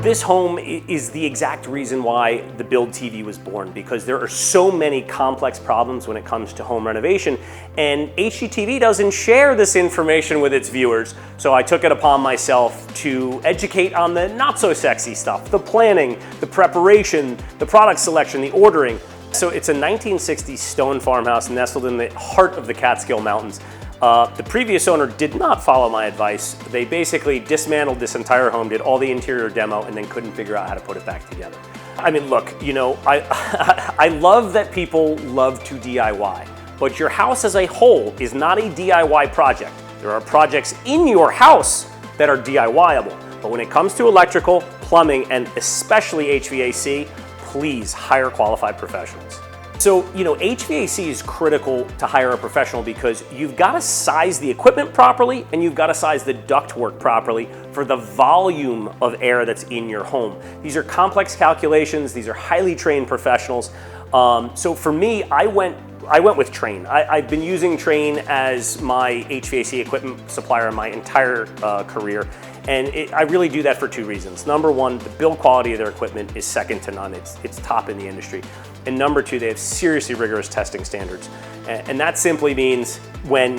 This home is the exact reason why the Build TV was born, because there are so many complex problems when it comes to home renovation, and HGTV doesn't share this information with its viewers. So I took it upon myself to educate on the not so sexy stuff, the planning, the preparation, the product selection, the ordering. So it's a 1960s stone farmhouse nestled in the heart of the Catskill Mountains. The previous owner did not follow my advice. They basically dismantled this entire home, did all the interior demo, and then couldn't figure out how to put it back together. I mean, look, you know, I love that people love to DIY, but your house as a whole is not a DIY project. There are projects in your house that are DIY-able, but when it comes to electrical, plumbing, and especially HVAC, please hire qualified professionals. So, you know, HVAC is critical to hire a professional because you've got to size the equipment properly and you've got to size the ductwork properly for the volume of air that's in your home. These are complex calculations. These are highly trained professionals. So for me, I went with Trane. I've been using Trane as my HVAC equipment supplier my entire career. And I really do that for two reasons. Number one, the build quality of their equipment is second to none. It's top in the industry. And number two, they have seriously rigorous testing standards. And that simply means when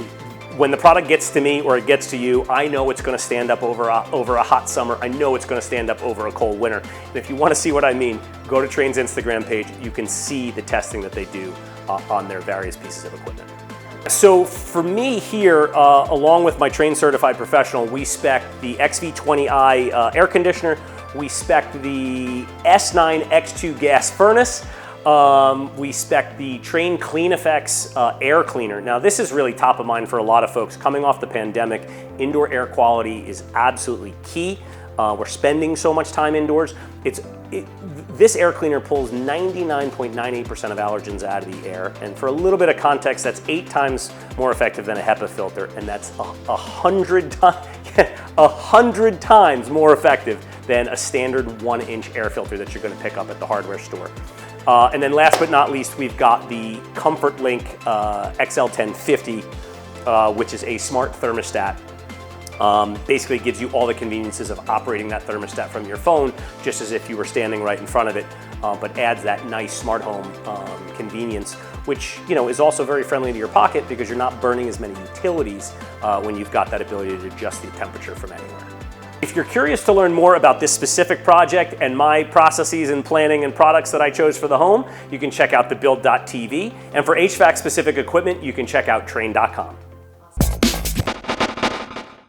the product gets to me or it gets to you, I know it's gonna stand up over a hot summer. I know it's gonna stand up over a cold winter. And if you wanna see what I mean, go to Trane's Instagram page. You can see the testing that they do on their various pieces of equipment. So for me here, along with my Trane certified professional, we spec the XV20i air conditioner, we spec the S9 X2 gas furnace, we spec the Trane Clean Effects air cleaner. Now this is really top of mind for a lot of folks. Coming off the pandemic, indoor air quality is absolutely key. We're spending so much time indoors. This air cleaner pulls 99.98% of allergens out of the air. And for a little bit of context, that's 8 times more effective than a HEPA filter. And that's 100 times more effective than a standard 1-inch air filter that you're gonna pick up at the hardware store. And then last but not least, we've got the ComfortLink XL1050, which is a smart thermostat. Basically gives you all the conveniences of operating that thermostat from your phone, just as if you were standing right in front of it, but adds that nice smart home convenience, which, you know, is also very friendly to your pocket because you're not burning as many utilities when you've got that ability to adjust the temperature from anywhere. If you're curious to learn more about this specific project and my processes and planning and products that I chose for the home, you can check out the build.tv. And for HVAC specific equipment, you can check out Trane.com.